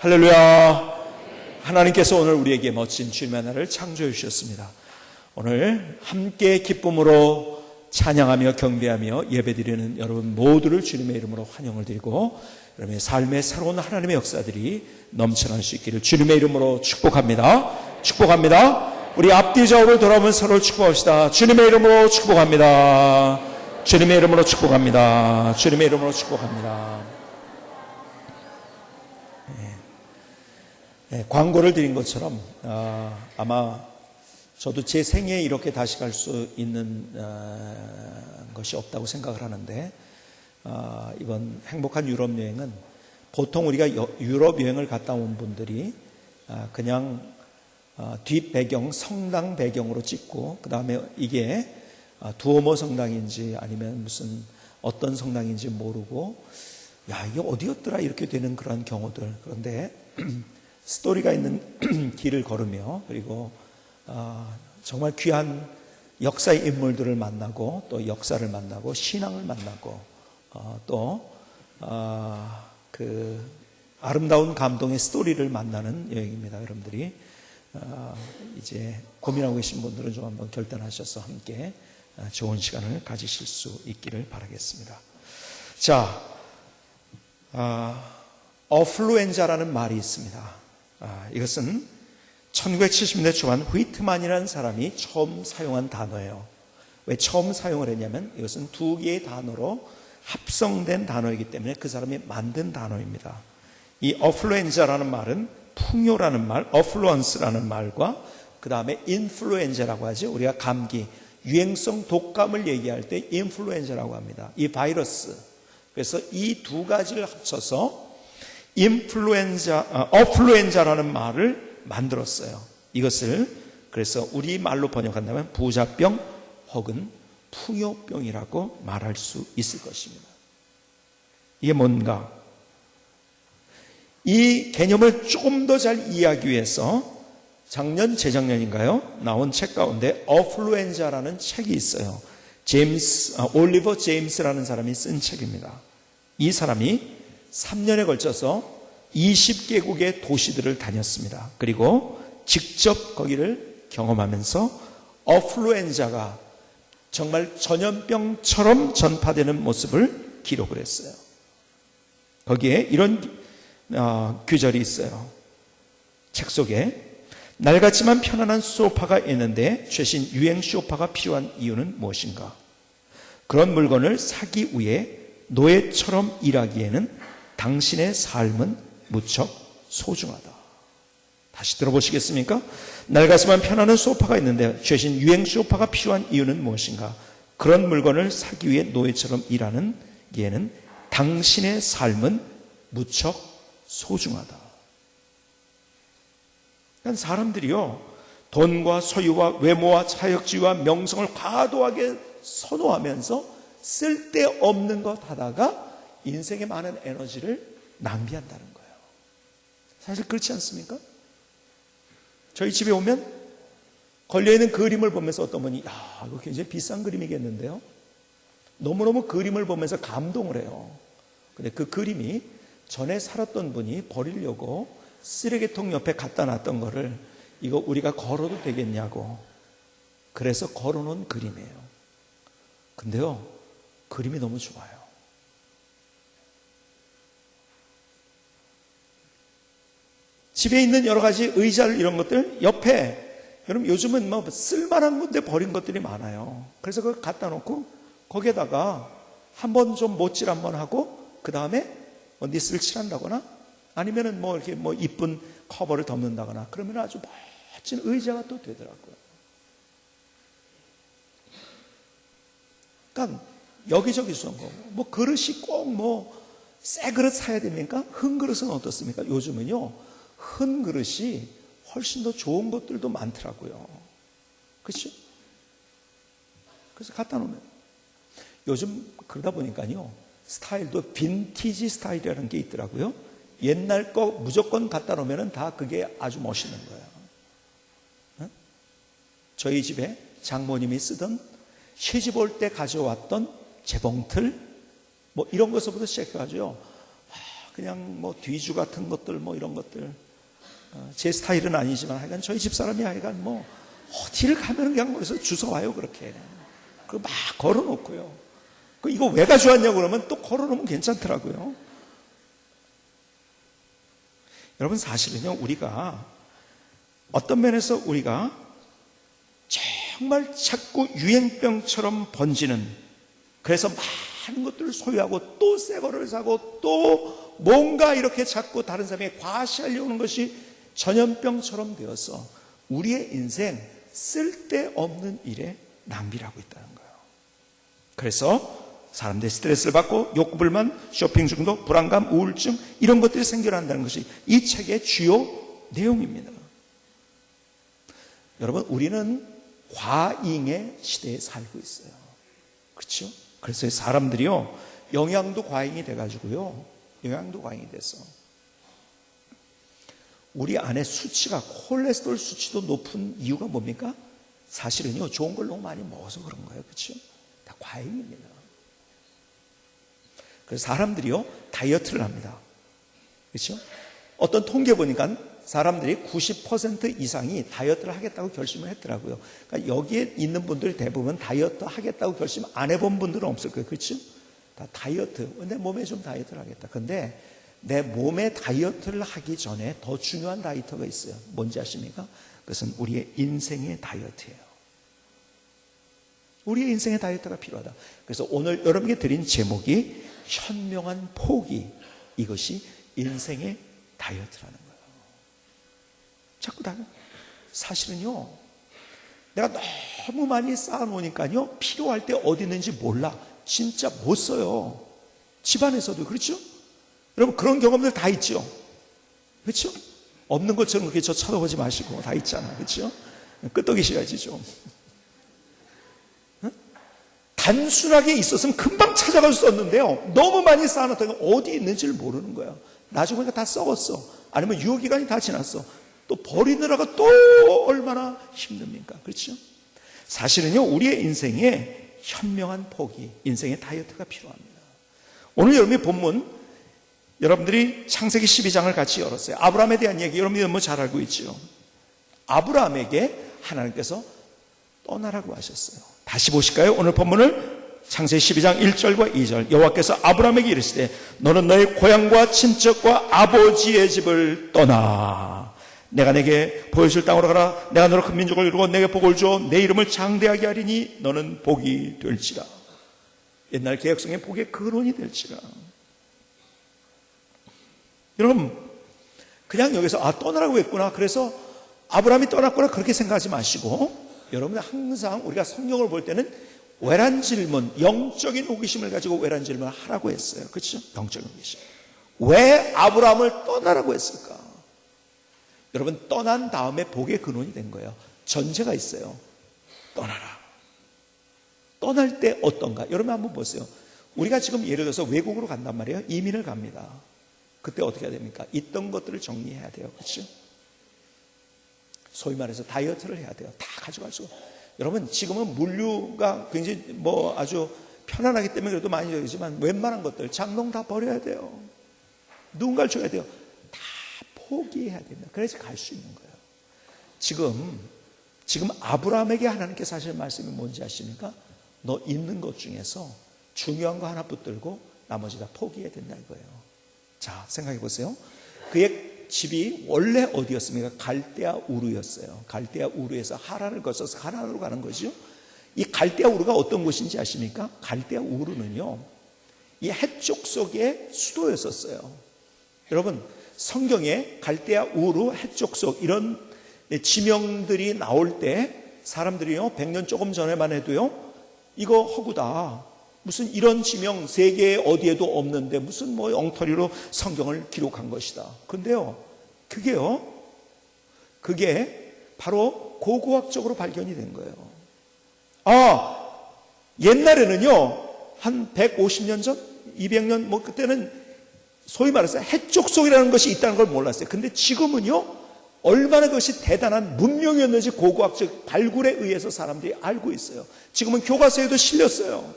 할렐루야. 하나님께서 오늘 우리에게 멋진 주님의 날을 창조해 주셨습니다. 오늘 함께 기쁨으로 찬양하며 경배하며 예배드리는 여러분 모두를 주님의 이름으로 환영을 드리고 여러분의 삶의 새로운 하나님의 역사들이 넘쳐날 수 있기를 주님의 이름으로 축복합니다. 축복합니다. 우리 앞뒤 좌우를 돌아보면 서로를 축복합시다. 주님의 이름으로 축복합니다. 주님의 이름으로 축복합니다. 주님의 이름으로 축복합니다. 광고를 드린 것처럼 아마 저도 제 생애에 이렇게 다시 갈 수 있는 것이 없다고 생각을 하는데 이번 행복한 유럽 여행은 보통 우리가 유럽 여행을 갔다 온 분들이 그냥 뒷 배경 성당 배경으로 찍고 그 다음에 이게 두오모 성당인지 아니면 무슨 어떤 성당인지 모르고 야 이게 어디였더라 이렇게 되는 그런 경우들. 그런데 스토리가 있는 길을 걸으며 그리고 정말 귀한 역사의 인물들을 만나고 또 역사를 만나고 신앙을 만나고 또 그 아름다운 감동의 스토리를 만나는 여행입니다. 여러분들이 이제 고민하고 계신 분들은 좀 한번 결단하셔서 함께 좋은 시간을 가지실 수 있기를 바라겠습니다. 자, 어플루엔자라는 말이 있습니다. 이것은 1970년대 초반 휘트만이라는 사람이 처음 사용한 단어예요. 왜 처음 사용을 했냐면 이것은 두 개의 단어로 합성된 단어이기 때문에 그 사람이 만든 단어입니다. 이 어플루엔자라는 말은 풍요라는 말, 어플루언스라는 말과 그 다음에 인플루엔자라고 하죠. 우리가 감기, 유행성 독감을 얘기할 때 인플루엔자라고 합니다. 이 바이러스. 그래서 이 두 가지를 합쳐서 어플루엔자라는 말을 만들었어요. 이것을 그래서 우리 말로 번역한다면 부자병 혹은 풍요병이라고 말할 수 있을 것입니다. 이게 뭔가? 이 개념을 조금 더 잘 이해하기 위해서 작년, 재작년인가요? 나온 책 가운데 어플루엔자라는 책이 있어요. 올리버 제임스라는 사람이 쓴 책입니다. 이 사람이 3년에 걸쳐서 20개국의 도시들을 다녔습니다. 그리고 직접 거기를 경험하면서 어플루엔자가 정말 전염병처럼 전파되는 모습을 기록을 했어요. 거기에 이런 규절이 있어요. 책 속에 날 같지만 편안한 소파가 있는데 최신 유행 소파가 필요한 이유는 무엇인가? 그런 물건을 사기 위해 노예처럼 일하기에는 당신의 삶은 무척 소중하다. 다시 들어보시겠습니까? 날 같지만 편안한 소파가 있는데 최신 유행 소파가 필요한 이유는 무엇인가? 그런 물건을 사기 위해 노예처럼 일하는 얘는 당신의 삶은 무척 소중하다. 그러니까 사람들이요 돈과 소유와 외모와 자격지위와 명성을 과도하게 선호하면서 쓸데없는 것 하다가 인생의 많은 에너지를 낭비한다는 거예요. 사실 그렇지 않습니까? 저희 집에 오면 걸려있는 그림을 보면서 어떤 분이 이거 굉장히 비싼 그림이겠는데요? 너무너무 그림을 보면서 감동을 해요. 근데 그 그림이 전에 살았던 분이 버리려고 쓰레기통 옆에 갖다 놨던 거를 이거 우리가 걸어도 되겠냐고 그래서 걸어놓은 그림이에요. 근데요 그림이 너무 좋아요. 집에 있는 여러 가지 의자를 이런 것들 옆에 여러분 요즘은 뭐 쓸만한 건데 버린 것들이 많아요. 그래서 그걸 갖다 놓고 거기에다가 한번 좀 못질 한번 하고 그 다음에 뭐 니스를 칠한다거나 아니면은 뭐 이렇게 뭐 이쁜 커버를 덮는다거나 그러면 아주 멋진 의자가 또 되더라고요. 그러니까 여기저기 쏜 거. 뭐 그릇이 꼭 뭐 새 그릇 사야 됩니까? 흠 그릇은 어떻습니까? 요즘은요 큰 그릇이 훨씬 더 좋은 것들도 많더라고요. 그렇죠? 그래서 갖다 놓으면 요즘 그러다 보니까요 스타일도 빈티지 스타일이라는 게 있더라고요. 옛날 거 무조건 갖다 놓으면 다 그게 아주 멋있는 거예요. 응? 저희 집에 장모님이 쓰던 시집 올 때 가져왔던 재봉틀 뭐 이런 것부터 시작해가지고요 그냥 뭐 뒤주 같은 것들 뭐 이런 것들 제 스타일은 아니지만 하여간 저희 집사람이 하여간 뭐 어디를 가면 그냥 거기서 주워와요. 그렇게 그거 막 걸어놓고요. 이거 왜 가져왔냐고 그러면 또 걸어놓으면 괜찮더라고요. 여러분 사실은요, 우리가 어떤 면에서 우리가 정말 자꾸 유행병처럼 번지는, 그래서 많은 것들을 소유하고 또 새 거를 사고 또 뭔가 이렇게 자꾸 다른 사람에게 과시하려는 것이 전염병처럼 되어서 우리의 인생 쓸데없는 일에 낭비를 하고 있다는 거예요. 그래서 사람들이 스트레스를 받고 욕구불만, 쇼핑 중독, 불안감, 우울증 이런 것들이 생겨난다는 것이 이 책의 주요 내용입니다. 여러분, 우리는 과잉의 시대에 살고 있어요. 그렇죠? 그래서 사람들이요, 영양도 과잉이 돼가지고요, 영양도 과잉이 돼서 우리 안에 수치가, 콜레스테롤 수치도 높은 이유가 뭡니까? 사실은요, 좋은 걸 너무 많이 먹어서 그런 거예요. 그렇죠? 다 과잉입니다. 그래서 사람들이요, 다이어트를 합니다. 그렇죠? 어떤 통계 보니까 사람들이 90% 이상이 다이어트를 하겠다고 결심을 했더라고요. 그러니까 여기에 있는 분들 대부분 다이어트 하겠다고 결심 안 해본 분들은 없을 거예요. 그렇죠? 다 다이어트, 내 몸에 좀 다이어트를 하겠다. 근데 내 몸에 다이어트를 하기 전에 더 중요한 다이어트가 있어요. 뭔지 아십니까? 그것은 우리의 인생의 다이어트예요. 우리의 인생의 다이어트가 필요하다. 그래서 오늘 여러분께 드린 제목이 현명한 포기, 이것이 인생의 다이어트라는 거예요. 자꾸 사실은요, 내가 너무 많이 쌓아놓으니까요, 필요할 때 어디 있는지 몰라. 진짜 못 써요. 집안에서도. 그렇죠? 여러분, 그런 경험들 다 있죠? 그렇죠? 없는 것처럼 그렇게 저 쳐다보지 마시고, 다 있잖아. 그렇죠? 끄떡이셔야지 좀. 단순하게 있었으면 금방 찾아갈 수 있었는데요, 너무 많이 쌓아놨다가 어디 있는지를 모르는 거야. 나중에 보니까 다 썩었어. 아니면 유효기간이 다 지났어. 또 버리느라가 또 얼마나 힘듭니까? 그렇죠? 사실은요, 우리의 인생에 현명한 포기, 인생의 다이어트가 필요합니다. 오늘 여러분의 본문, 여러분들이 창세기 12장을 같이 열었어요. 아브라함에 대한 얘기 여러분들이 너무 잘 알고 있죠. 아브라함에게 하나님께서 떠나라고 하셨어요. 다시 보실까요? 오늘 본문을 창세기 12장 1절과 2절. 여호와께서 아브라함에게 이르시되 너는 너의 고향과 친척과 아버지의 집을 떠나 내가 내게 보여줄 땅으로 가라. 내가 너로 큰 민족을 이루고 내게 복을 주어 내 이름을 장대하게 하리니 너는 복이 될지라. 옛날 개혁성의 복의 근원이 될지라. 여러분, 그냥 여기서 떠나라고 했구나, 그래서 아브라함이 떠났구나, 그렇게 생각하지 마시고, 여러분 항상 우리가 성경을 볼 때는 외란 질문, 영적인 호기심을 가지고 외란 질문을 하라고 했어요. 그렇죠? 영적인 호기심. 왜 아브라함을 떠나라고 했을까? 여러분, 떠난 다음에 복의 근원이 된 거예요. 전제가 있어요. 떠나라. 떠날 때 어떤가? 여러분 한번 보세요. 우리가 지금 예를 들어서 외국으로 간단 말이에요. 이민을 갑니다. 그때 어떻게 해야 됩니까? 있던 것들을 정리해야 돼요. 그렇죠? 소위 말해서 다이어트를 해야 돼요. 다 가져갈 수가. 여러분, 지금은 물류가 굉장히 아주 편안하기 때문에 그래도 많이 되지만 웬만한 것들 장롱 다 버려야 돼요. 누군가를 줘야 돼요. 다 포기해야 됩니다. 그래서 갈 수 있는 거예요. 지금 아브라함에게 하나님께서 하시는 말씀이 뭔지 아십니까? 너 있는 것 중에서 중요한 거 하나 붙들고 나머지 다 포기해야 된다 이거예요. 자, 생각해 보세요. 그의 집이 원래 어디였습니까? 갈대아 우르였어요. 갈대아 우르에서 하란을 거쳐서 하란으로 가는 거죠. 이 갈대아 우르가 어떤 곳인지 아십니까? 갈대아 우르는요, 이 해족속의 수도였었어요. 여러분, 성경에 갈대아 우르, 해족속 이런 지명들이 나올 때 사람들이요, 100년 조금 전에만 해도요, 이거 허구다. 무슨 이런 지명 세계에 어디에도 없는데 무슨 엉터리로 성경을 기록한 것이다. 근데요, 그게 바로 고고학적으로 발견이 된 거예요. 옛날에는요, 한 150년 전, 200년, 그때는 소위 말해서 해족속이라는 것이 있다는 걸 몰랐어요. 근데 지금은요, 얼마나 그것이 대단한 문명이었는지 고고학적 발굴에 의해서 사람들이 알고 있어요. 지금은 교과서에도 실렸어요.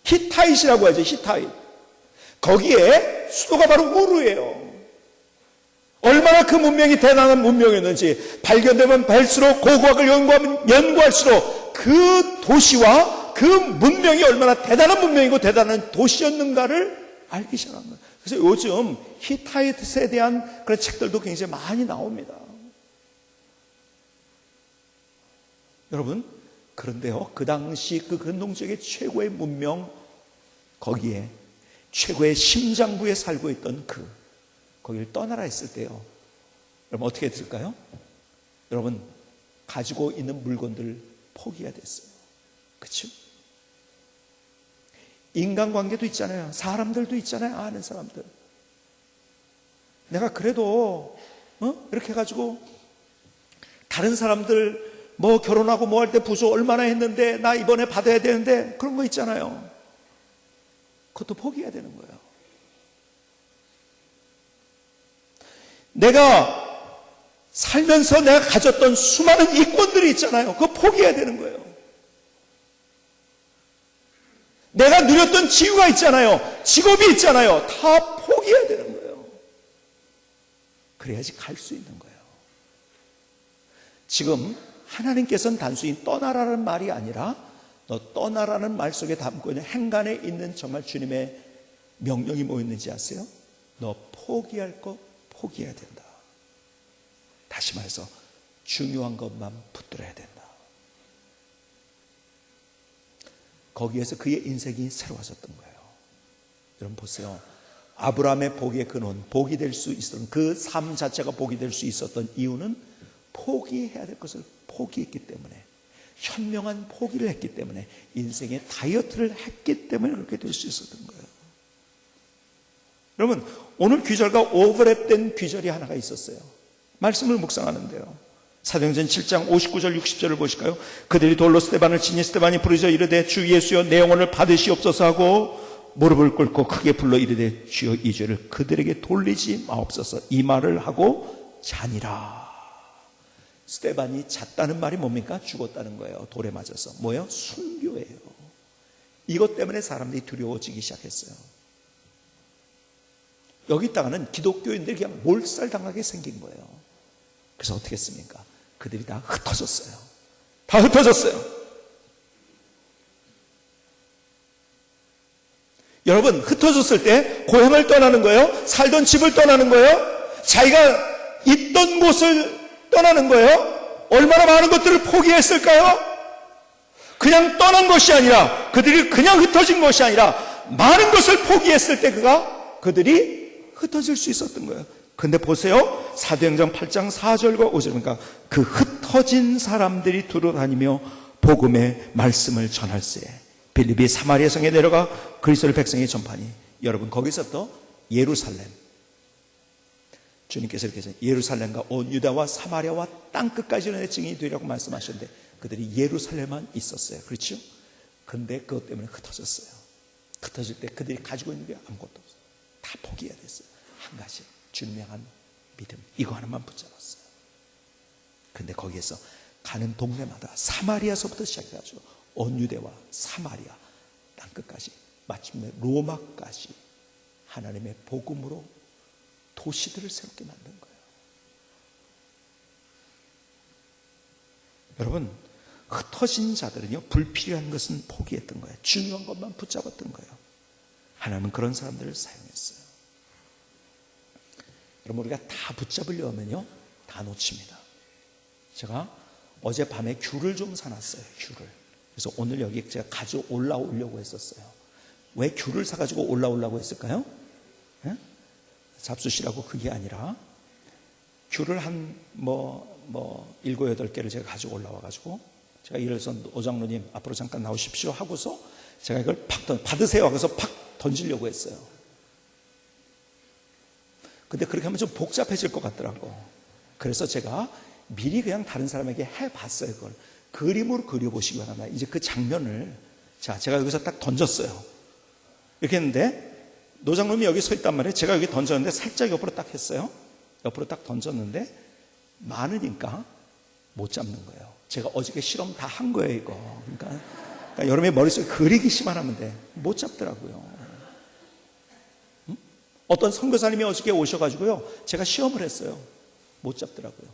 히타잇이라고 하죠. 히타잇. 거기에 수도가 바로 우르예요. 얼마나 그 문명이 대단한 문명이었는지, 발견되면 발수록, 고고학을 연구하면 연구할수록 그 도시와 그 문명이 얼마나 대단한 문명이고 대단한 도시였는가를 알기 시작한 거예요. 그래서 요즘 히타이트에 대한 그런 책들도 굉장히 많이 나옵니다. 여러분, 그런데요, 그 당시 그 근동지역의 최고의 문명, 거기에 최고의 심장부에 살고 있던 거기를 떠나라 했을 때요, 여러분 어떻게 됐을까요? 여러분, 가지고 있는 물건들 포기가 됐어요. 그렇죠? 인간관계도 있잖아요. 사람들도 있잖아요. 아는 사람들. 내가 그래도 이렇게 해가지고 다른 사람들 뭐 결혼하고 뭐 할 때 부조 얼마나 했는데 나 이번에 받아야 되는데, 그런 거 있잖아요. 그것도 포기해야 되는 거예요. 내가 살면서 내가 가졌던 수많은 이권들이 있잖아요. 그거 포기해야 되는 거예요. 내가 누렸던 지위가 있잖아요. 직업이 있잖아요. 다 포기해야 되는 거예요. 그래야지 갈 수 있는 거예요. 지금 하나님께서는 단순히 떠나라는 말이 아니라 너 떠나라는 말 속에 담고 있는 행간에 있는 정말 주님의 명령이 뭐 있는지 아세요? 너 포기할 거 포기해야 된다. 다시 말해서 중요한 것만 붙들어야 된다. 거기에서 그의 인생이 새로워졌던 거예요. 여러분 보세요. 아브라함의 복의 근원, 복이 될 수 있었던 그 삶 자체가 복이 될 수 있었던 이유는 포기해야 될 것을 포기했기 때문에, 현명한 포기를 했기 때문에, 인생의 다이어트를 했기 때문에 그렇게 될 수 있었던 거예요. 여러분, 오늘 귀절과 오버랩된 귀절이 하나가 있었어요. 말씀을 묵상하는데요, 사도행전 7장 59절 60절을 보실까요? 그들이 돌로 스데반을 치니 스데반이 부르짖어 이르되 주 예수여 내 영혼을 받으시옵소서 하고 무릎을 꿇고 크게 불러 이르되 주여 이 죄를 그들에게 돌리지 마옵소서. 이 말을 하고 자니라. 스데반이 잤다는 말이 뭡니까? 죽었다는 거예요. 돌에 맞아서. 뭐예요? 순교예요. 이것 때문에 사람들이 두려워지기 시작했어요. 여기다가는 기독교인들이 그냥 몰살당하게 생긴 거예요. 그래서 어떻게 했습니까? 그들이 다 흩어졌어요. 다 흩어졌어요. 여러분, 흩어졌을 때 고향을 떠나는 거예요? 살던 집을 떠나는 거예요? 자기가 있던 곳을 떠나는 거예요? 얼마나 많은 것들을 포기했을까요? 그냥 떠난 것이 아니라, 그들이 그냥 흩어진 것이 아니라 많은 것을 포기했을 때 그들이 흩어질 수 있었던 거예요. 근데 보세요. 사도행전 8장 4절과 5절, 그러니까 그 흩어진 사람들이 두루다니며 복음의 말씀을 전할세. 빌립이 사마리아 성에 내려가 그리스도를 백성에게 전파니. 여러분, 거기서부터 예루살렘, 주님께서 이렇게 하셨어요. 예루살렘과 온 유다와 사마리아와 땅끝까지는 내 증인이 되리라고 말씀하셨는데 그들이 예루살렘만 있었어요. 그렇죠? 근데 그것 때문에 흩어졌어요. 흩어질 때 그들이 가지고 있는 게 아무것도 없어요. 다 포기해야 됐어요. 한 가지, 주님의 한 믿음, 이거 하나만 붙잡았어요. 근데 거기에서 가는 동네마다 사마리아서부터 시작해가지고 온 유대와 사마리아 땅끝까지, 마침내 로마까지 하나님의 복음으로 도시들을 세우게 만든 거예요. 여러분, 흩어진 자들은요, 불필요한 것은 포기했던 거예요. 중요한 것만 붙잡았던 거예요. 하나님은 그런 사람들을 사용했어요. 여러분, 우리가 다 붙잡으려면요, 다 놓칩니다. 제가 어젯밤에 귤을 좀 사놨어요. 귤을. 그래서 오늘 여기 제가 가져 올라오려고 했었어요. 왜 귤을 사가지고 올라오려고 했을까요? 네? 잡수시라고 그게 아니라, 귤을 한 7, 8개를 제가 가지고 올라와가지고, 제가 이래서 오장로님 앞으로 잠깐 나오십시오 하고서 제가 이걸 받으세요 하고서 팍 던지려고 했어요. 근데 그렇게 하면 좀 복잡해질 것 같더라고. 그래서 제가 미리 그냥 다른 사람에게 해봤어요. 그걸 그림으로 그려보시기 바랍니다. 이제 그 장면을, 제가 여기서 딱 던졌어요. 이렇게 했는데 노장님이 여기 서 있단 말이에요. 제가 여기 던졌는데 살짝 옆으로 딱 했어요. 옆으로 딱 던졌는데 많으니까 못 잡는 거예요. 제가 어저께 실험 다 한 거예요, 이거. 그러니까 여러분의 머릿속에 그리기만 하면 돼. 못 잡더라고요. 어떤 선교사님이 어저께 오셔가지고요, 제가 시험을 했어요. 못 잡더라고요.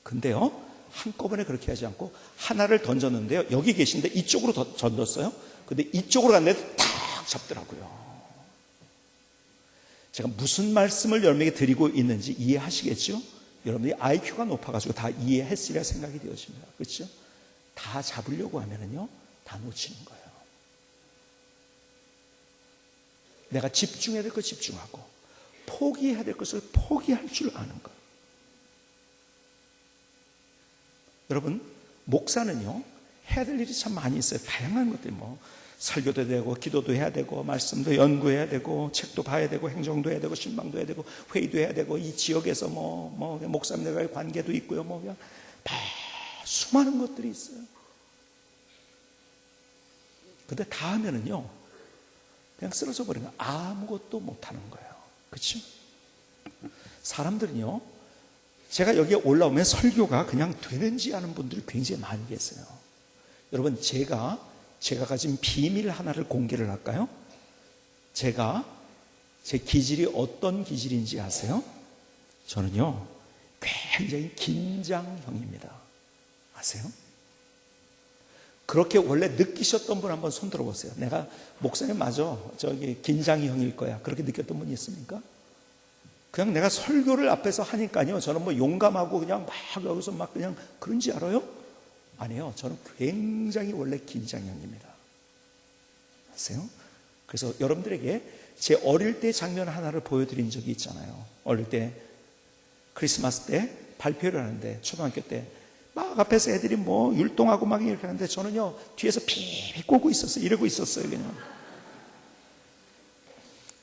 근데요, 한꺼번에 그렇게 하지 않고 하나를 던졌는데요, 여기 계신데 이쪽으로 던졌어요. 근데 이쪽으로 갔는데 탁 잡더라고요. 제가 무슨 말씀을 여러분에게 드리고 있는지 이해하시겠죠? 여러분들이 IQ가 높아가지고 다 이해했으리라 생각이 되어집니다. 그렇죠? 다 잡으려고 하면은요, 다 놓치는 거예요. 내가 집중해야 될 것 집중하고 포기해야 될 것을 포기할 줄 아는 것. 여러분, 목사는요, 해야 될 일이 참 많이 있어요. 다양한 것들이 설교도 되고, 기도도 해야 되고, 말씀도 연구해야 되고, 책도 봐야 되고, 행정도 해야 되고, 신방도 해야 되고, 회의도 해야 되고, 이 지역에서 목사님들과의 관계도 있고요, 그냥 수많은 것들이 있어요. 근데 다 하면은요, 그냥 쓰러져 버리는 거예요. 아무것도 못하는 거예요. 그렇죠? 사람들은요, 제가 여기에 올라오면 설교가 그냥 되는지 아는 분들이 굉장히 많이 계세요. 여러분, 제가 가진 비밀 하나를 공개를 할까요? 제 기질이 어떤 기질인지 아세요? 저는요, 굉장히 긴장형입니다. 아세요? 그렇게 원래 느끼셨던 분 한번 손 들어보세요. 내가 목사님 맞아, 저기 긴장형일 거야. 그렇게 느꼈던 분이 있습니까? 그냥 내가 설교를 앞에서 하니까요, 저는 용감하고 그냥 막 여기서 막 그냥 그런지 알아요? 아니에요. 저는 굉장히 원래 긴장형입니다. 아세요? 그래서 여러분들에게 제 어릴 때 장면 하나를 보여드린 적이 있잖아요. 어릴 때 크리스마스 때 발표를 하는데, 초등학교 때 막 앞에서 애들이 율동하고 막 이렇게 하는데, 저는요, 뒤에서 피피 꼬고 있었어요. 이러고 있었어요, 그냥.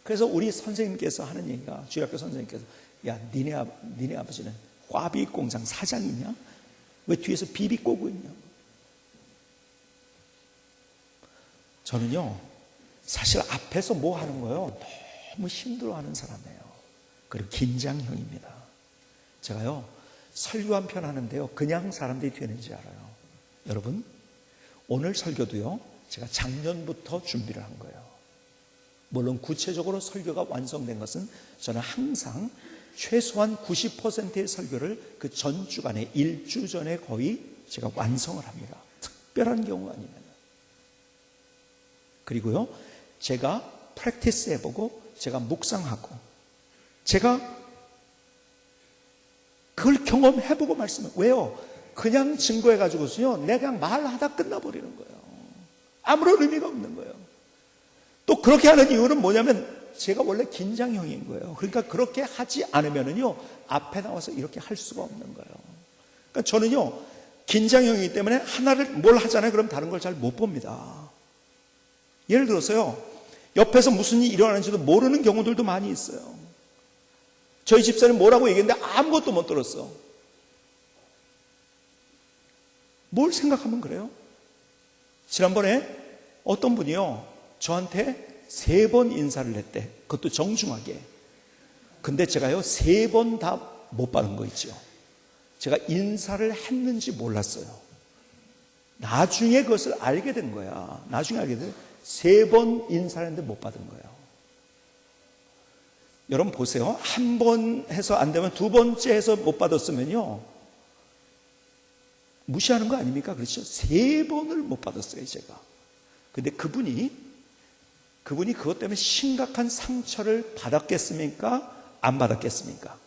그래서 우리 선생님께서 하는 얘기가, 주일학교 선생님께서, 야, 니네 아버지는 꽈비 공장 사장이냐? 왜 뒤에서 비비 꼬고 있냐? 저는요, 사실 앞에서 뭐 하는 거요, 너무 힘들어하는 사람이에요. 그리고 긴장형입니다. 제가요, 설교 한 편 하는데요, 그냥 사람들이 되는지 알아요. 여러분, 오늘 설교도요, 제가 작년부터 준비를 한 거예요. 물론 구체적으로 설교가 완성된 것은 저는 항상 최소한 90%의 설교를 그 전주간에, 1주 전에 거의 제가 완성을 합니다. 특별한 경우 아니면. 그리고요, 제가 프랙티스 해보고, 제가 묵상하고, 제가 그걸 경험해보고 말씀을. 왜요? 그냥 증거해가지고서요, 내가 그냥 말하다 끝나버리는 거예요. 아무런 의미가 없는 거예요. 또 그렇게 하는 이유는 뭐냐면, 제가 원래 긴장형인 거예요. 그러니까 그렇게 하지 않으면은요, 앞에 나와서 이렇게 할 수가 없는 거예요. 그러니까 저는요, 긴장형이기 때문에 하나를 뭘 하잖아요. 그럼 다른 걸 잘 못 봅니다. 예를 들어서요, 옆에서 무슨 일이 일어나는지도 모르는 경우들도 많이 있어요. 저희 집사님 뭐라고 얘기했는데 아무것도 못 들었어. 뭘 생각하면 그래요? 지난번에 어떤 분이요, 저한테 3번 인사를 했대. 그것도 정중하게. 근데 제가요, 3번 다 못 받은 거 있죠. 제가 인사를 했는지 몰랐어요. 나중에 그것을 알게 된 거야. 나중에 알게 돼. 3번 인사를 했는데 못 받은 거예요. 여러분 보세요. 한 번 해서 안 되면 두 번째 해서 못 받았으면요, 무시하는 거 아닙니까? 그렇죠? 3번을 못 받았어요, 제가. 근데 그분이 그것 때문에 심각한 상처를 받았겠습니까? 안 받았겠습니까?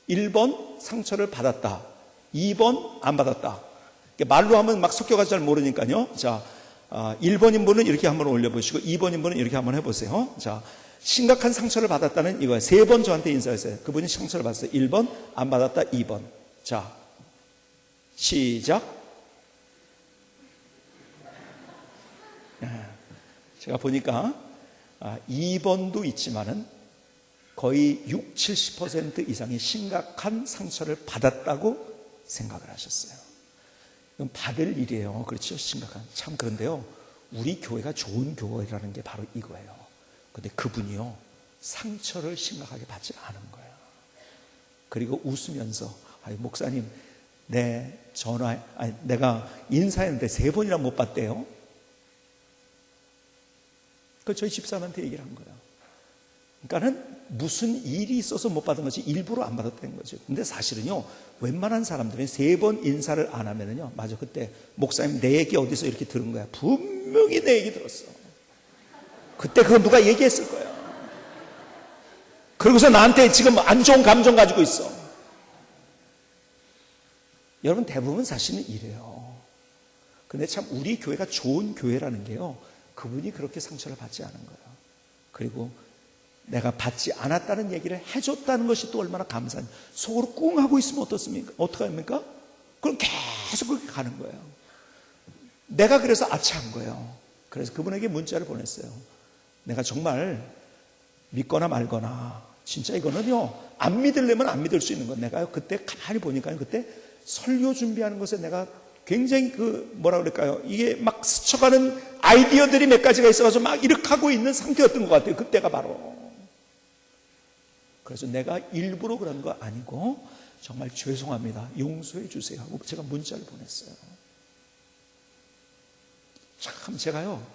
1번 상처를 받았다. 2번 안 받았다. 말로 하면 막 섞여가지고 잘 모르니까요. 자, 1번인 분은 이렇게 한번 올려보시고 2번인 분은 이렇게 한번 해보세요. 자, 심각한 상처를 받았다는 이거예요. 3번 저한테 인사했어요. 그분이 상처를 받았어요. 1번 안 받았다. 2번. 자, 시작. 제가 보니까 2번도 있지만은 거의 60, 70% 이상의 심각한 상처를 받았다고 생각을 하셨어요. 이건 받을 일이에요. 그렇죠? 심각한. 참 그런데요, 우리 교회가 좋은 교회라는 게 바로 이거예요. 근데 그분이요, 상처를 심각하게 받지 않은 거예요. 그리고 웃으면서, 목사님, 내가 인사했는데 3번이나 못 받대요. 그 저희 집사람한테 얘기를 한 거예요. 그러니까는 무슨 일이 있어서 못 받은 거지 일부러 안 받았다는 거죠. 근데 사실은요, 웬만한 사람들은 3번 인사를 안 하면은요, 맞아, 그때 목사님 내 얘기 어디서 이렇게 들은 거야. 분명히 내 얘기 들었어. 그때 그거 누가 얘기했을 거야. 그러고서 나한테 지금 안 좋은 감정 가지고 있어. 여러분, 대부분 사실은 이래요. 근데 참 우리 교회가 좋은 교회라는 게요, 그분이 그렇게 상처를 받지 않은 거예요. 그리고 내가 받지 않았다는 얘기를 해줬다는 것이 또 얼마나 감사한지. 속으로 꿍 하고 있으면 어떻습니까? 어떻게 합니까? 그럼 계속 그렇게 가는 거예요. 내가 그래서 아차한 거예요. 그래서 그분에게 문자를 보냈어요. 내가 정말 믿거나 말거나, 진짜 이거는요, 안 믿으려면 안 믿을 수 있는 건, 내가요, 그때 가만히 보니까요, 그때 설교 준비하는 것에 내가 굉장히 뭐라 그럴까요? 이게 막 스쳐가는 아이디어들이 몇 가지가 있어가지고 막 이렇게 하고 있는 상태였던 것 같아요. 그때가 바로. 그래서 내가 일부러 그런 거 아니고 정말 죄송합니다, 용서해 주세요 하고 제가 문자를 보냈어요. 참 제가요,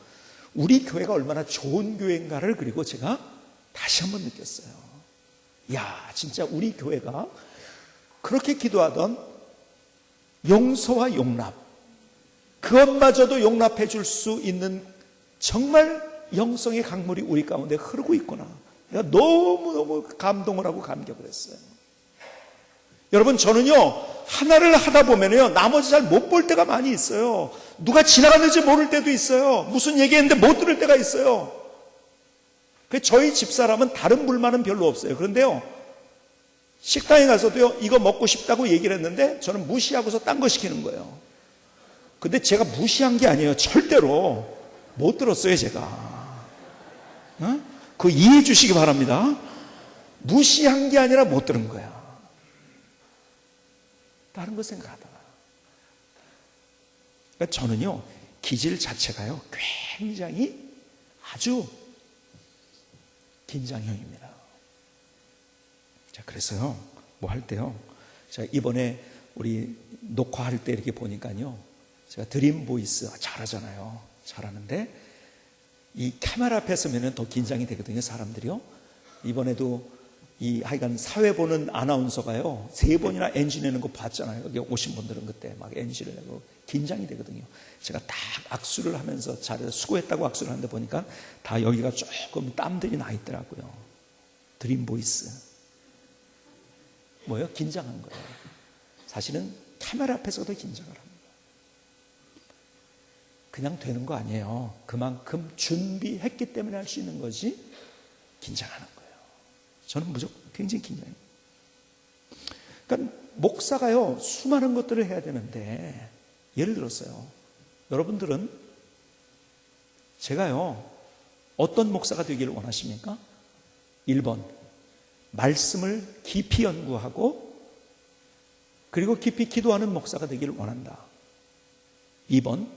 우리 교회가 얼마나 좋은 교회인가를 그리고 제가 다시 한번 느꼈어요. 야, 진짜 우리 교회가 그렇게 기도하던 용서와 용납, 그것마저도 용납해 줄 수 있는 정말 영성의 강물이 우리 가운데 흐르고 있구나. 내가 너무너무 감동을 하고 감격을 했어요. 여러분, 저는요, 하나를 하다 보면요, 나머지 잘 못 볼 때가 많이 있어요. 누가 지나갔는지 모를 때도 있어요. 무슨 얘기했는데 못 들을 때가 있어요. 저희 집사람은 다른 불만은 별로 없어요. 그런데요, 식당에 가서도요, 이거 먹고 싶다고 얘기를 했는데 저는 무시하고서 딴 거 시키는 거예요. 근데 제가 무시한 게 아니에요. 절대로 못 들었어요, 제가. 어? 그거 이해해 주시기 바랍니다. 무시한 게 아니라 못 들은 거야. 다른 거 생각하다가. 그러니까 저는요, 기질 자체가요, 굉장히 아주 긴장형입니다. 자, 그래서요, 뭐 할 때요, 제가 이번에 우리 녹화할 때 이렇게 보니까요, 제가 드림 보이스 잘하잖아요. 잘하는데 이 카메라 앞에 서면 더 긴장이 되거든요, 사람들이요. 이번에도 하여간 사회 보는 아나운서가요, 3번이나 NG 내는 거 봤잖아요. 여기 오신 분들은 그때 막 NG를 내고 긴장이 되거든요. 제가 딱 악수를 하면서 잘해서 수고했다고 악수를 하는데 보니까 다 여기가 조금 땀들이 나 있더라고요. 드림 보이스. 뭐예요? 긴장한 거예요. 사실은 카메라 앞에서도 긴장을 합니다. 그냥 되는 거 아니에요. 그만큼 준비했기 때문에 할 수 있는 거지, 긴장하는 거예요. 저는 무조건 굉장히 긴장해요. 그러니까 목사가요, 수많은 것들을 해야 되는데, 예를 들었어요, 여러분들은 제가요, 어떤 목사가 되기를 원하십니까? 1번, 말씀을 깊이 연구하고 그리고 깊이 기도하는 목사가 되기를 원한다. 2번,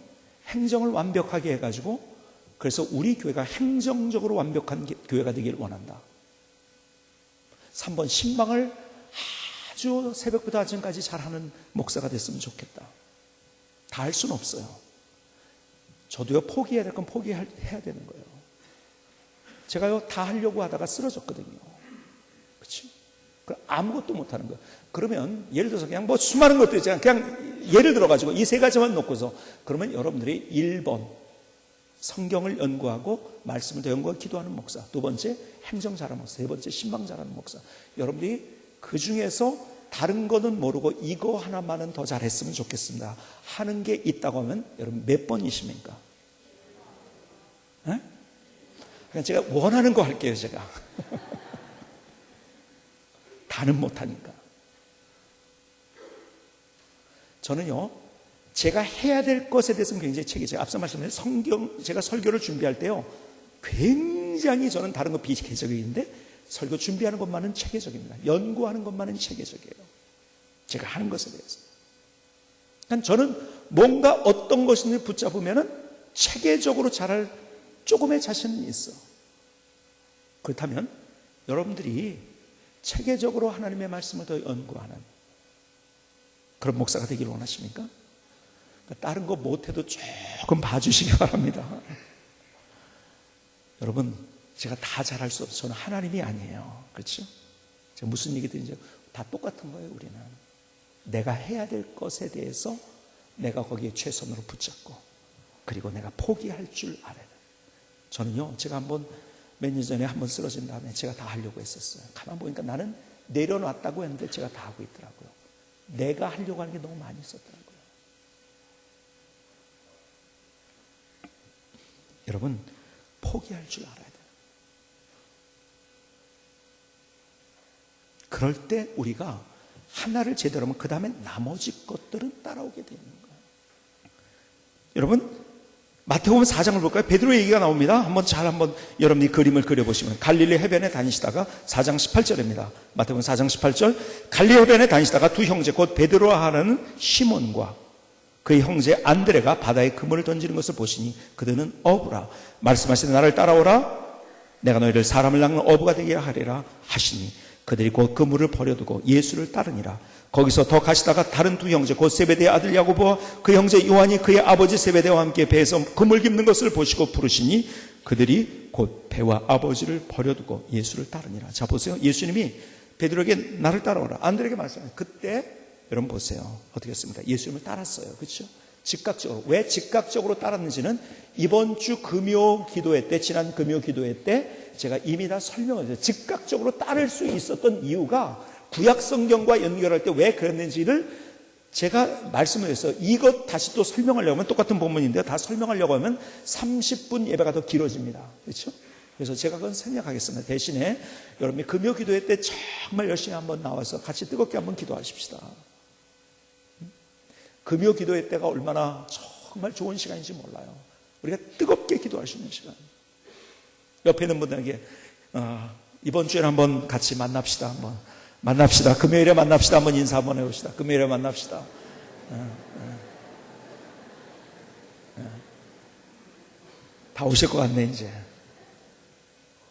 행정을 완벽하게 해가지고 그래서 우리 교회가 행정적으로 완벽한 교회가 되기를 원한다. 3번, 신방을 아주 새벽부터 아침까지 잘하는 목사가 됐으면 좋겠다. 다 할 수는 없어요. 저도요, 포기해야 될 건 포기해야 되는 거예요. 제가요, 다 하려고 하다가 쓰러졌거든요. 그렇죠? 아무것도 못하는 거예요. 그러면 예를 들어서 그냥 뭐 수많은 것들 있잖아요. 그냥 예를 들어가지고 이 3가지만 놓고서, 그러면 여러분들이 1번 성경을 연구하고 말씀을 더 연구하고 기도하는 목사, 2번째 행정 잘하는 목사, 3번째 신방 잘하는 목사. 여러분들이 그 중에서 다른 거는 모르고 이거 하나만은 더 잘했으면 좋겠습니다 하는 게 있다고 하면 여러분 몇 번이십니까? 네? 그냥 제가 원하는 거 할게요. 제가 다는 못하니까. 저는요, 제가 해야 될 것에 대해서는 굉장히 체계적이에요. 앞서 말씀드린 성경, 제가 설교를 준비할 때요, 굉장히 저는 다른 거 비체계적인데 설교 준비하는 것만은 체계적입니다. 연구하는 것만은 체계적이에요. 제가 하는 것에 대해서. 그러니까 저는 뭔가 어떤 것인지 붙잡으면은 체계적으로 잘할 조금의 자신은 있어. 그렇다면 여러분들이 체계적으로 하나님의 말씀을 더 연구하는 그런 목사가 되기를 원하십니까? 다른 거 못해도 조금 봐주시기 바랍니다. 여러분, 제가 다 잘할 수 없어요. 저는 하나님이 아니에요. 그렇죠? 제가 무슨 얘기든지 다 똑같은 거예요. 우리는 내가 해야 될 것에 대해서 내가 거기에 최선으로 붙잡고, 그리고 내가 포기할 줄 알아야 돼요. 저는요, 제가 한번 몇 년 전에 한번 쓰러진 다음에 제가 다 하려고 했었어요. 가만 보니까 나는 내려놨다고 했는데 제가 다 하고 있더라고요. 내가 하려고 하는 게 너무 많이 있었더라고요. 여러분, 포기할 줄 알아야 돼요. 그럴 때 우리가 하나를 제대로 하면 그 다음에 나머지 것들은 따라오게 되는 거예요. 여러분, 마태복음 4장을 볼까요? 베드로의 얘기가 나옵니다. 한번 여러분이 그림을 그려보시면, 갈릴리 해변에 다니시다가 4장 18절입니다. 마태복음 4장 18절, 갈릴리 해변에 다니시다가 두 형제 곧 베드로와 하는 시몬과 그의 형제 안드레가 바다에 그물을 던지는 것을 보시니 그들은 어부라. 말씀하시되 나를 따라오라. 내가 너희를 사람을 낚는 어부가 되게 하리라 하시니 그들이 곧 그물을 버려두고 예수를 따르니라. 거기서 더 가시다가 다른 두 형제 곧 세베대의 아들 야고보와 그 형제 요한이 그의 아버지 세베대와 함께 배에서 그물 깁는 것을 보시고 부르시니 그들이 곧 배와 아버지를 버려두고 예수를 따르니라. 자, 보세요. 예수님이 베드로에게 나를 따라오라, 안드레에게 말씀하셨어요. 그때 여러분 보세요. 어떻게 했습니까? 예수님을 따랐어요. 그렇죠? 즉각적으로. 왜 즉각적으로 따랐는지는 이번 주 금요 기도회 때, 지난 금요 기도회 때 제가 이미 다 설명을 했어요. 즉각적으로 따를 수 있었던 이유가 구약 성경과 연결할 때 왜 그랬는지를 제가 말씀을 했어요. 이것 다시 또 설명하려고 하면 똑같은 본문인데요. 다 설명하려고 하면 30분 예배가 더 길어집니다. 그렇죠? 그래서 제가 그건 생략하겠습니다. 대신에 여러분이 금요 기도회 때 정말 열심히 한번 나와서 같이 뜨겁게 한번 기도하십시다. 금요 기도회 때가 얼마나 정말 좋은 시간인지 몰라요. 우리가 뜨겁게 기도할 수 있는 시간. 옆에 있는 분들에게 이번 주에 한번 같이 만납시다. 한번 만납시다. 금요일에 만납시다. 한번 인사 한번 해봅시다. 금요일에 만납시다. 다 오실 것 같네 이제.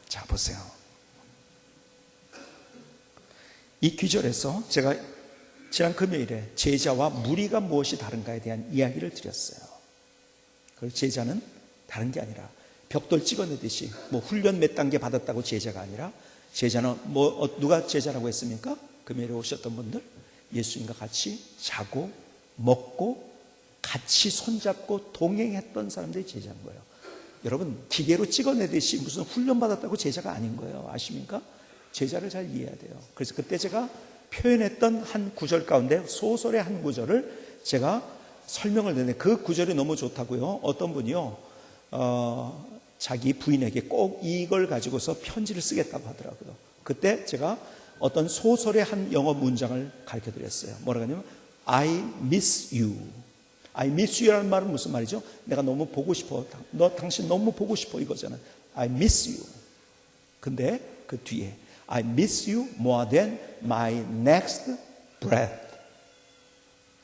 자, 보세요. 이 귀절에서 제가 지난 금요일에 제자와 무리가 무엇이 다른가에 대한 이야기를 드렸어요. 그리고 제자는 다른 게 아니라 벽돌 찍어내듯이 뭐 훈련 몇 단계 받았다고 제자가 아니라, 제자는 누가 제자라고 했습니까? 금요일에 오셨던 분들, 예수님과 같이 자고 먹고 같이 손잡고 동행했던 사람들이 제자인 거예요. 여러분, 기계로 찍어내듯이 무슨 훈련 받았다고 제자가 아닌 거예요. 아십니까? 제자를 잘 이해해야 돼요. 그래서 그때 제가 표현했던 한 구절 가운데 소설의 한 구절을 제가 설명을 드렸는데, 그 구절이 너무 좋다고요. 어떤 분이요, 자기 부인에게 꼭 이걸 가지고서 편지를 쓰겠다고 하더라고요. 그때 제가 어떤 소설의 한 영어 문장을 가르쳐 드렸어요. 뭐라고 하냐면 I miss you. I miss you라는 말은 무슨 말이죠? 내가 너무 보고 싶어. 당신 너무 보고 싶어 이거잖아요. I miss you. 근데 그 뒤에 I miss you more than my next breath.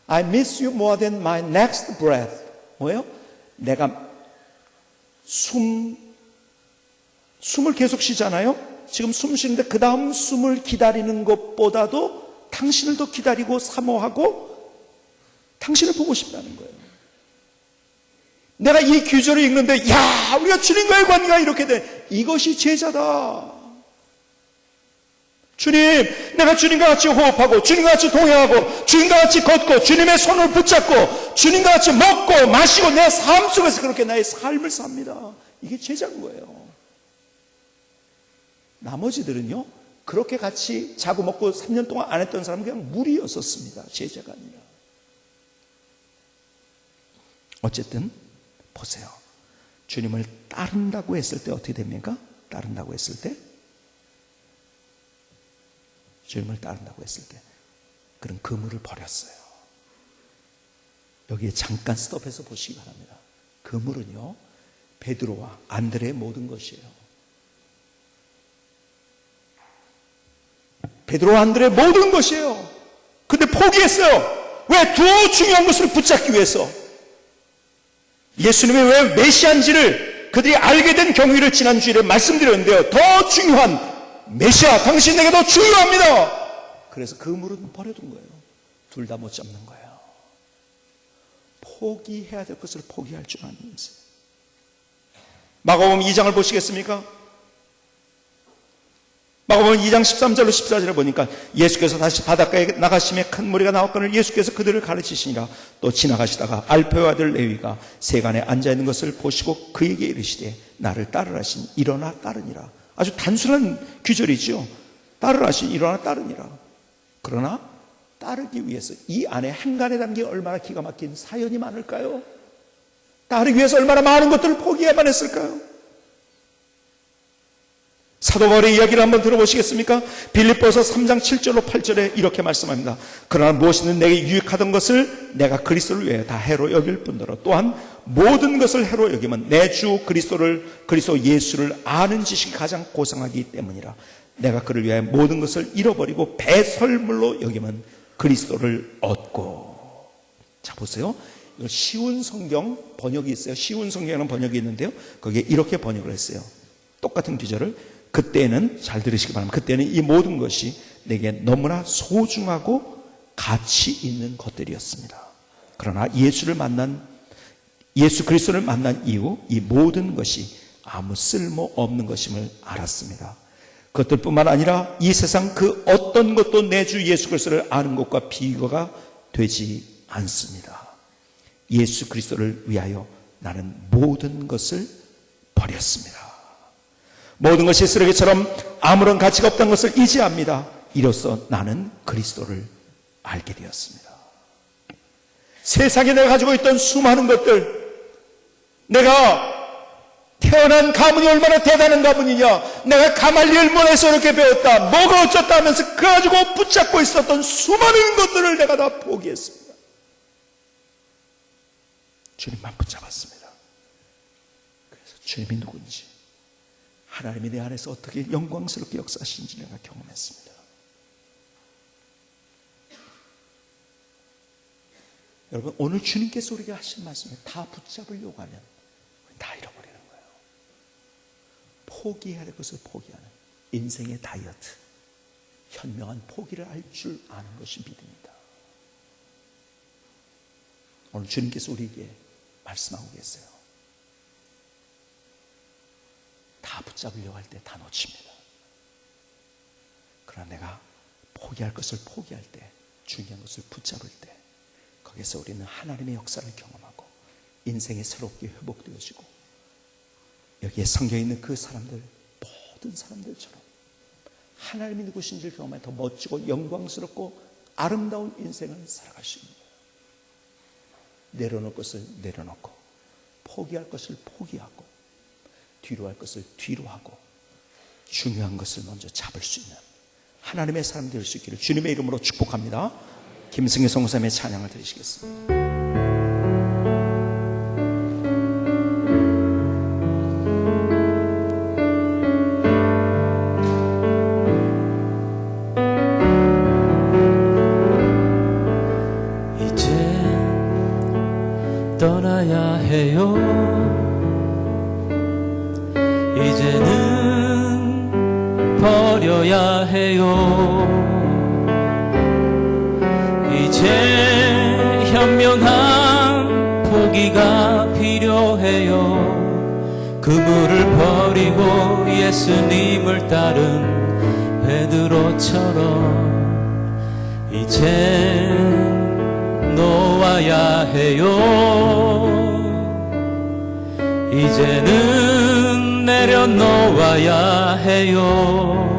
I miss you more than my next breath. 뭐예요? 내가 숨을 계속 쉬잖아요. 지금 숨 쉬는데 그 다음 숨을 기다리는 것보다도 당신을 더 기다리고 사모하고 당신을 보고 싶다는 거예요. 내가 이 규절을 읽는데 야, 우리가 주님과의 관계가 이렇게 돼. 이것이 제자다. 주님, 내가 주님과 같이 호흡하고 주님과 같이 동행하고 주님과 같이 걷고 주님의 손을 붙잡고 주님과 같이 먹고 마시고 내 삶 속에서 그렇게 나의 삶을 삽니다. 이게 제자인 거예요. 나머지들은요, 그렇게 같이 자고 먹고 3년 동안 안 했던 사람은 그냥 무리였었습니다. 제자가 아니라. 어쨌든 보세요. 주님을 따른다고 했을 때 어떻게 됩니까? 따른다고 했을 때, 주님을 따른다고 했을 때 그런 그물을 버렸어요. 여기에 잠깐 스톱해서 보시기 바랍니다. 그물은요, 베드로와 안드레의 모든 것이에요. 베드로와 안드레의 모든 것이에요. 근데 포기했어요. 왜? 두 중요한 것을 붙잡기 위해서. 예수님이 왜 메시아인지를 그들이 알게 된 경위를 지난 주일에 말씀드렸는데요. 더 중요한 메시아, 당신에게 더 중요합니다. 그래서 그물은 버려둔 거예요. 둘 다 못 잡는 거예요. 포기해야 될 것을 포기할 줄 아는 것이에요. 마가복음 2장을 보시겠습니까? 마가복음 2장 13절로 14절에 보니까 예수께서 다시 바닷가에 나가심에 큰 무리가 나왔거늘 예수께서 그들을 가르치시니라. 또 지나가시다가 알페오 아들 레위가 세간에 앉아있는 것을 보시고 그에게 이르시되 나를 따르라 하시니 일어나 따르니라. 아주 단순한 귀절이죠. 따르라 하시니 일어나 따르니라. 그러나 따르기 위해서 이 안에 한간에 담긴 얼마나 기가 막힌 사연이 많을까요? 따르기 위해서 얼마나 많은 것들을 포기해야만 했을까요? 사도 바울의 이야기를 한번 들어보시겠습니까? 빌립보서 3장 7절로 8절에 이렇게 말씀합니다. 그러나 무엇이든 내게 유익하던 것을 내가 그리스도를 위해 다 해로 여길 뿐더러 또한 모든 것을 해로 여기면 내 주 그리스도 예수를 아는 지식이 가장 고상하기 때문이라. 내가 그를 위하여 모든 것을 잃어버리고 배설물로 여기면 그리스도를 얻고. 자, 보세요. 이거 쉬운 성경 번역이 있어요. 쉬운 성경이라는 번역이 있는데요, 거기에 이렇게 번역을 했어요. 똑같은 뒤절을. 그때는, 잘 들으시기 바랍니다. 그때는 이 모든 것이 내게 너무나 소중하고 가치 있는 것들이었습니다. 그러나 예수 그리스도를 만난 이후 이 모든 것이 아무 쓸모 없는 것임을 알았습니다. 그것들뿐만 아니라 이 세상 그 어떤 것도 내 주 예수 그리스도를 아는 것과 비교가 되지 않습니다. 예수 그리스도를 위하여 나는 모든 것을 버렸습니다. 모든 것이 쓰레기처럼 아무런 가치가 없다는 것을 이제합니다. 이로써 나는 그리스도를 알게 되었습니다. 세상에 내가 가지고 있던 수많은 것들, 내가 태어난 가문이 얼마나 대단한 가문이냐, 내가 가말리엘 문에서 이렇게 배웠다, 뭐가 어쩌다 하면서 그 가지고 붙잡고 있었던 수많은 것들을 내가 다 포기했습니다. 주님만 붙잡았습니다. 그래서 주님이 누군지, 하나님이 내 안에서 어떻게 영광스럽게 역사하시는지 내가 경험했습니다. 여러분, 오늘 주님께서 우리에게 하신 말씀에 다 붙잡으려고 하면 다 잃어버리는 거예요. 포기해야 될 것을 포기하는 인생의 다이어트, 현명한 포기를 할 줄 아는 것이 믿음이다. 오늘 주님께서 우리에게 말씀하고 계세요. 다 붙잡으려고 할 때 다 놓칩니다. 그러나 내가 포기할 것을 포기할 때, 중요한 것을 붙잡을 때, 거기서 우리는 하나님의 역사를 경험하고 인생이 새롭게 회복되어지고, 여기에 성경에 있는 그 사람들, 모든 사람들처럼 하나님이 누구신지를 경험해 더 멋지고 영광스럽고 아름다운 인생을 살아갈 수 있는 거예요. 내려놓을 것을 내려놓고, 포기할 것을 포기하고, 뒤로 할 것을 뒤로 하고, 중요한 것을 먼저 잡을 수 있는 하나님의 사람 될 수 있기를 주님의 이름으로 축복합니다. 김승희 성사님의 찬양을 드리시겠습니다. 이제 떠나야 해요. 이제는 버려야 해요. 이제 현명한 포기가 필요해요. 그물을 버리고 예수님을 따른 베드로처럼 이제 놓아야 해요. 이제는 내려놓아야 해요.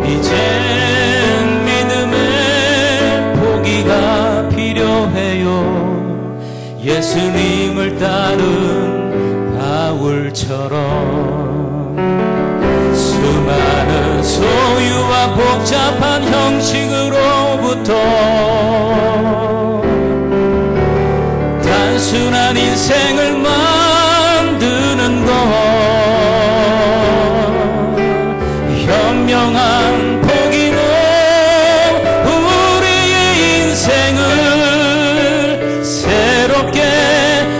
이젠 믿음의 포기가 필요해요. 예수님을 따른 바울처럼 수많은 소유와 복잡한 형식으로부터 단순한 인생을 만드는 것, 현명한 포기로 우리의 인생을 새롭게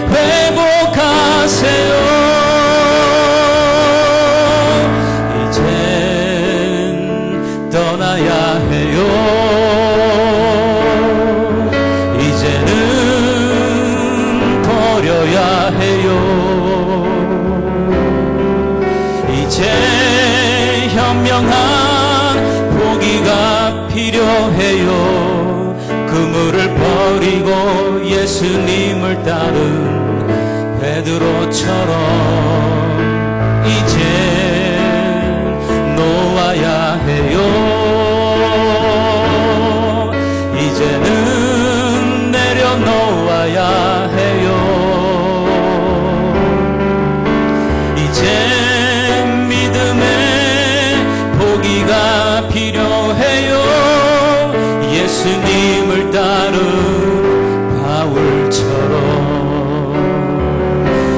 회복하세요. 이젠 떠나야 해요. 이제는 버려야 해요. 이제 필요해요. 그물을 버리고 예수님을 따른 베드로처럼 이제 놓아야 해요. 이제는 내려놓아야 해요. 이제 믿음의 포기가 필요해요. 예수님을 따른 바울처럼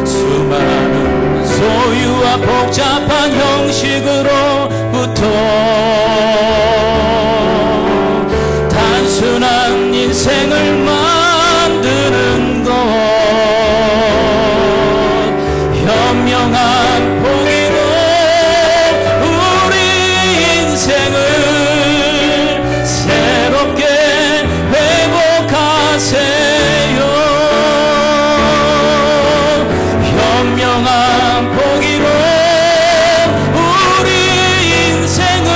수많은 소유와 복잡한 형식으로부터 단순한 인생을 만드는 것, 현명한 포기로 우리 인생을 새롭게 회복하세요. 현명한 포기로 우리 인생을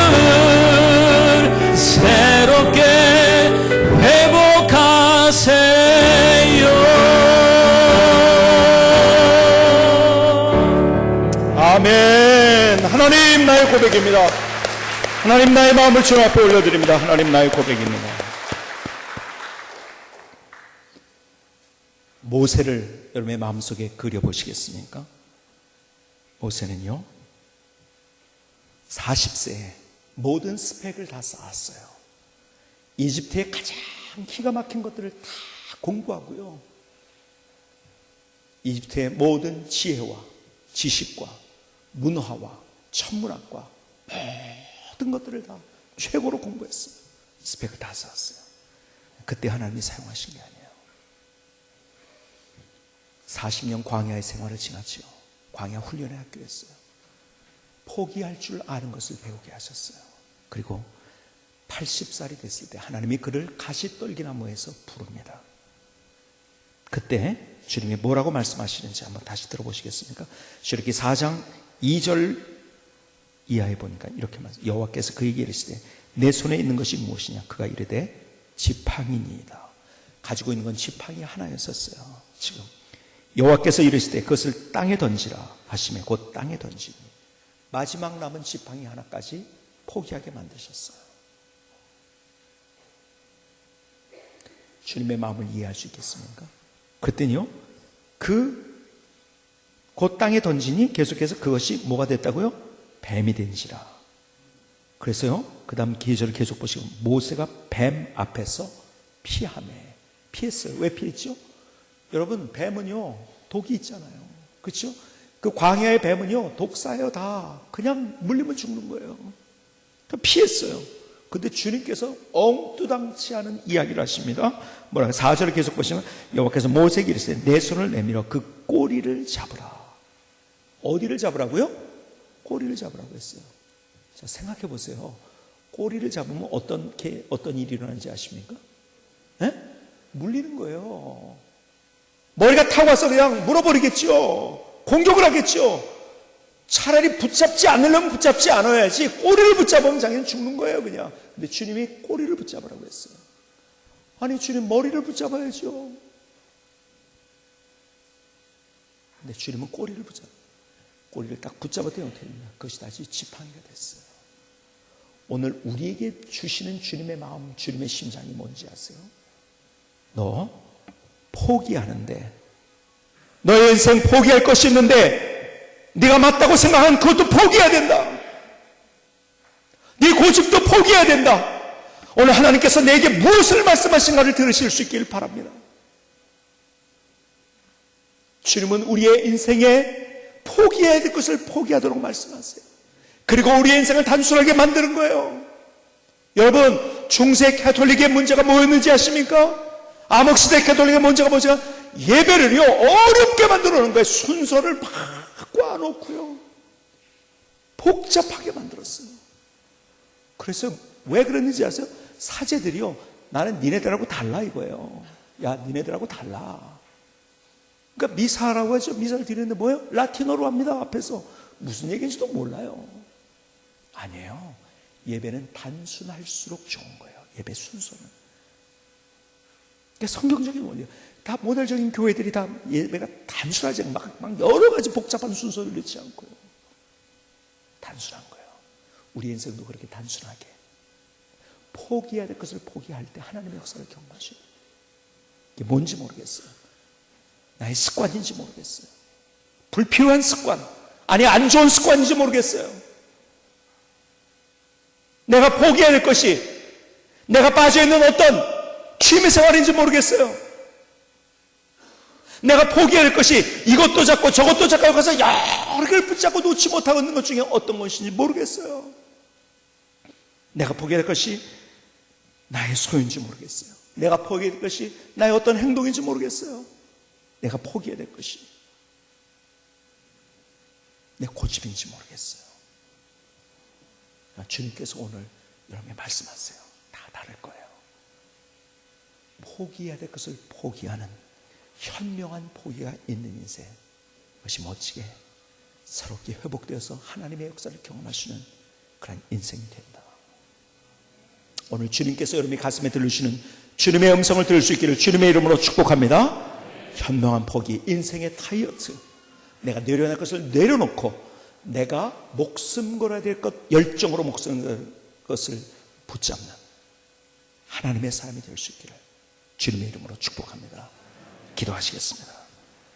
새롭게 회복하세요. 아멘. 하나님, 나의 고백입니다. 하나님, 나의 마음을 주님 앞에 올려드립니다. 하나님, 나의 고백입니다. 모세를 여러분의 마음속에 그려보시겠습니까? 모세는요 40세에 모든 스펙을 다 쌓았어요. 이집트의 가장 기가 막힌 것들을 다 공부하고요, 이집트의 모든 지혜와 지식과 문화와 천문학과 모든 것들을 다 최고로 공부했어요. 스펙을 다 쌓았어요. 그때 하나님이 사용하신 게 아니에요. 40년 광야의 생활을 지났죠. 광야 훈련의 학교였어요. 포기할 줄 아는 것을 배우게 하셨어요. 그리고 80살이 됐을 때 하나님이 그를 가시떨기나무에서 부릅니다. 그때 주님이 뭐라고 말씀하시는지 한번 다시 들어보시겠습니까? 출애굽기 4장 2절 이하에 보니까 이렇게 말씀, 여호와께서 그에게 이르시되 내 손에 있는 것이 무엇이냐? 그가 이르되 지팡이니이다. 가지고 있는 건 지팡이 하나였었어요. 지금 여호와께서 이르시되 그것을 땅에 던지라 하시매 곧 땅에 던지니 마지막 남은 지팡이 하나까지 포기하게 만드셨어요. 주님의 마음을 이해할 수 있겠습니까? 그랬더니요, 곧 땅에 던지니 계속해서 그것이 뭐가 됐다고요? 뱀이 된지라. 그래서요, 그 다음 계절을 계속 보시고 모세가 뱀 앞에서 피했어요. 왜 피했죠? 여러분, 뱀은요 독이 있잖아요. 그렇죠? 그 광야의 뱀은요 독사예요. 다 그냥 물리면 죽는 거예요. 그러니까 피했어요. 근데 주님께서 엉뚱당치 않은 이야기를 하십니다. 뭐라고? 4절을 계속 보시면 여호와께서 모세에게 이르시되 내 손을 내밀어 그 꼬리를 잡으라. 어디를 잡으라고요? 꼬리를 잡으라고 했어요. 자, 생각해 보세요. 꼬리를 잡으면 어떤 일이 일어나는지 아십니까? 에? 물리는 거예요. 머리가 타고 와서 그냥 물어버리겠죠. 공격을 하겠죠. 차라리 붙잡지 않으려면 붙잡지 않아야지 꼬리를 붙잡으면 자기는 죽는 거예요, 그냥. 근데 주님이 꼬리를 붙잡으라고 했어요. 아니, 주님 머리를 붙잡아야죠. 근데 주님은 꼬리를 꼬리를 딱 붙잡았더니 어떻게 됩니까? 그것이 다시 지팡이가 됐어요. 오늘 우리에게 주시는 주님의 마음, 주님의 심장이 뭔지 아세요? 너 포기하는데, 너의 인생 포기할 것이 있는데 네가 맞다고 생각하는 그것도 포기해야 된다. 네 고집도 포기해야 된다. 오늘 하나님께서 내게 무엇을 말씀하신가를 들으실 수 있기를 바랍니다. 주님은 우리의 인생에 포기해야 될 것을 포기하도록 말씀하세요. 그리고 우리의 인생을 단순하게 만드는 거예요. 여러분, 중세 가톨릭의 문제가 뭐였는지 아십니까? 암흑시대 가톨릭의 문제가 뭐죠? 예배를요 어렵게 만들어 놓은 거예요. 순서를 막 꽈놓고요 복잡하게 만들었어요. 그래서 왜 그랬는지 아세요? 사제들이요, 나는 니네들하고 달라 이거예요. 야, 니네들하고 달라. 그러니까 미사라고 하죠. 미사를 드리는데 뭐예요? 라틴어로 합니다. 앞에서 무슨 얘기인지도 몰라요. 아니에요. 예배는 단순할수록 좋은 거예요. 예배 순서는. 그러니까 성경적인 원리, 다 모델적인 교회들이 다 예배가 단순하지 않고 막 여러 가지 복잡한 순서를 넣지 않고요. 단순한 거예요. 우리 인생도 그렇게 단순하게 포기해야 될 것을 포기할 때 하나님의 역사를 경험하셔요. 이게 뭔지 모르겠어요. 나의 습관인지 모르겠어요. 불필요한 습관, 아니 안 좋은 습관인지 모르겠어요. 내가 포기해야 될 것이 내가 빠져있는 어떤 취미생활인지 모르겠어요. 내가 포기해야 될 것이 이것도 잡고 저것도 잡고 가서 여러 개를 붙잡고 놓지 못하고 있는 것 중에 어떤 것인지 모르겠어요. 내가 포기해야 될 것이 나의 소유인지 모르겠어요. 내가 포기해야 될 것이 나의 어떤 행동인지 모르겠어요. 내가 포기해야 될 것이 내 고집인지 모르겠어요. 주님께서 오늘 여러분에게 말씀하세요. 다 다를 거예요. 포기해야 될 것을 포기하는 현명한 포기가 있는 인생, 그것이 멋지게 새롭게 회복되어서 하나님의 역사를 경험하시는 그런 인생이 된다. 오늘 주님께서 여러분이 가슴에 들으시는 주님의 음성을 들을 수 있기를 주님의 이름으로 축복합니다. 현명한 포기, 인생의 다이어트, 내가 내려놓을 것을 내려놓고 내가 목숨 걸어야 될 것, 열정으로 목숨 걸어야 될 것을 붙잡는 하나님의 사람이 될 수 있기를 주님의 이름으로 축복합니다. 기도하시겠습니다.